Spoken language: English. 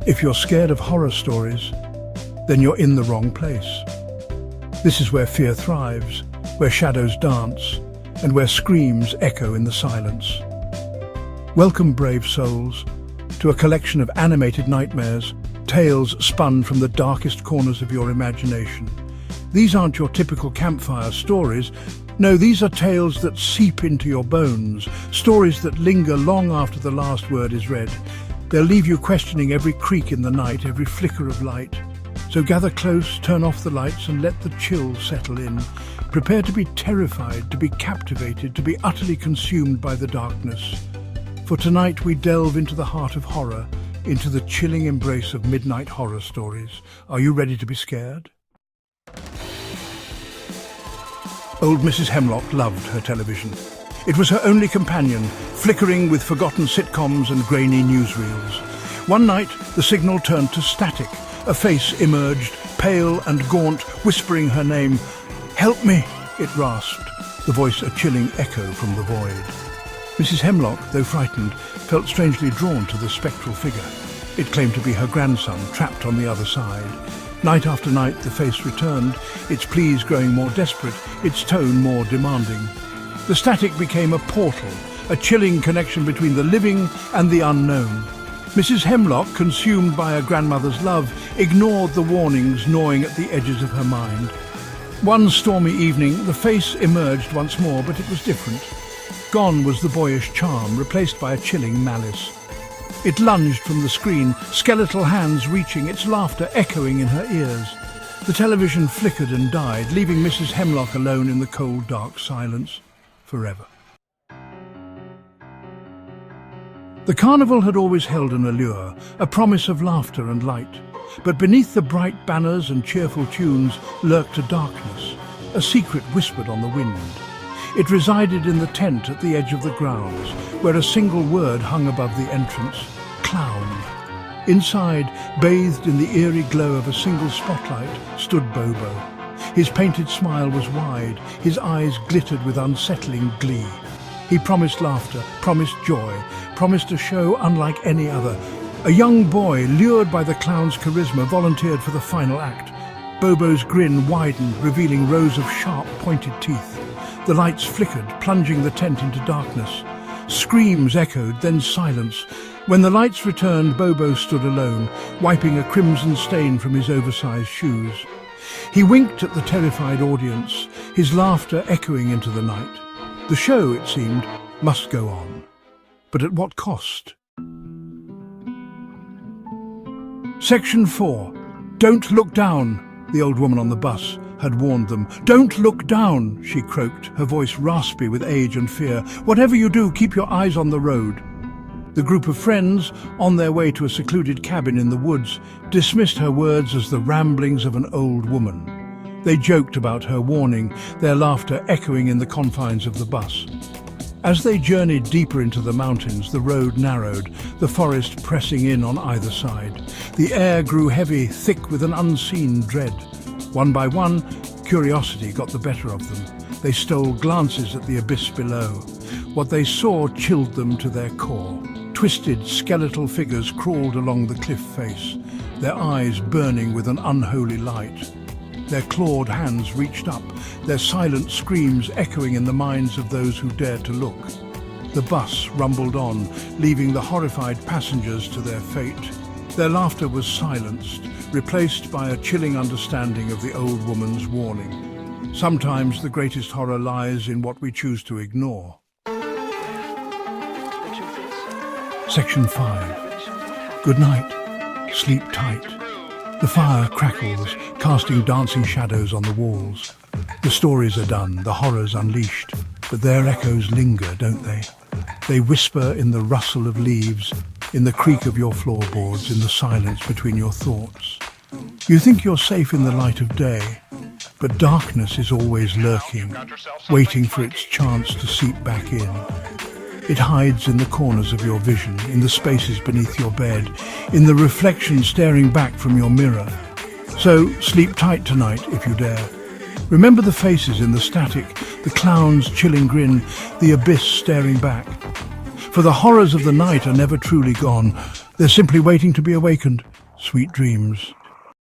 If you're scared of horror stories, then you're in the wrong place. This is where fear thrives, where shadows dance, and where screams echo in the silence. Welcome, brave souls, to a collection of animated nightmares, tales spun from the darkest corners of your imagination. These aren't your typical campfire stories. No, these are tales that seep into your bones, stories that linger long after the last word is read. They'll leave you questioning every creak in the night, every flicker of light. So gather close, turn off the lights and let the chill settle in. Prepare to be terrified, to be captivated, to be utterly consumed by the darkness. For tonight we delve into the heart of horror, into the chilling embrace of midnight horror stories. Are you ready to be scared? Old Mrs. Hemlock loved her television. It was her only companion, flickering with forgotten sitcoms and grainy newsreels. One night, the signal turned to static. A face emerged, pale and gaunt, whispering her name. "Help me," it rasped, the voice a chilling echo from the void. Mrs. Hemlock, though frightened, felt strangely drawn to the spectral figure. It claimed to be her grandson, trapped on the other side. Night after night, the face returned, its pleas growing more desperate, its tone more demanding. The static became a portal, a chilling connection between the living and the unknown. Mrs. Hemlock, consumed by her grandmother's love, ignored the warnings gnawing at the edges of her mind. One stormy evening, the face emerged once more, but it was different. Gone was the boyish charm, replaced by a chilling malice. It lunged from the screen, skeletal hands reaching, its laughter echoing in her ears. The television flickered and died, leaving Mrs. Hemlock alone in the cold, dark silence forever. The carnival had always held an allure, a promise of laughter and light. But beneath the bright banners and cheerful tunes lurked a darkness, a secret whispered on the wind. It resided in the tent at the edge of the grounds, where a single word hung above the entrance: clown. Inside, bathed in the eerie glow of a single spotlight, stood Bobo. His painted smile was wide, his eyes glittered with unsettling glee. He promised laughter, promised joy, promised a show unlike any other. A young boy, lured by the clown's charisma, volunteered for the final act. Bobo's grin widened, revealing rows of sharp, pointed teeth. The lights flickered, plunging the tent into darkness. Screams echoed, then silence. When the lights returned, Bobo stood alone, wiping a crimson stain from his oversized shoes. He winked at the terrified audience, his laughter echoing into the night. The show, it seemed, must go on. But at what cost? Section 4. Don't look down, the old woman on the bus had warned them. Don't look down, she croaked, her voice raspy with age and fear. Whatever you do, keep your eyes on the road. The group of friends, on their way to a secluded cabin in the woods, dismissed her words as the ramblings of an old woman. They joked about her warning, their laughter echoing in the confines of the bus. As they journeyed deeper into the mountains, the road narrowed, the forest pressing in on either side. The air grew heavy, thick with an unseen dread. One by one, curiosity got the better of them. They stole glances at the abyss below. What they saw chilled them to their core. Twisted, skeletal figures crawled along the cliff face, their eyes burning with an unholy light. Their clawed hands reached up, their silent screams echoing in the minds of those who dared to look. The bus rumbled on, leaving the horrified passengers to their fate. Their laughter was silenced, replaced by a chilling understanding of the old woman's warning. Sometimes the greatest horror lies in what we choose to ignore. Section 5. Good night. Sleep tight. The fire crackles, casting dancing shadows on the walls. The stories are done, the horrors unleashed, but their echoes linger, don't they? They whisper in the rustle of leaves, in the creak of your floorboards, in the silence between your thoughts. You think you're safe in the light of day, but darkness is always lurking, waiting for its chance to seep back in. It hides in the corners of your vision, in the spaces beneath your bed, in the reflection staring back from your mirror. So sleep tight tonight if you dare. Remember the faces in the static, the clown's chilling grin, the abyss staring back. For the horrors of the night are never truly gone. They're simply waiting to be awakened. Sweet dreams.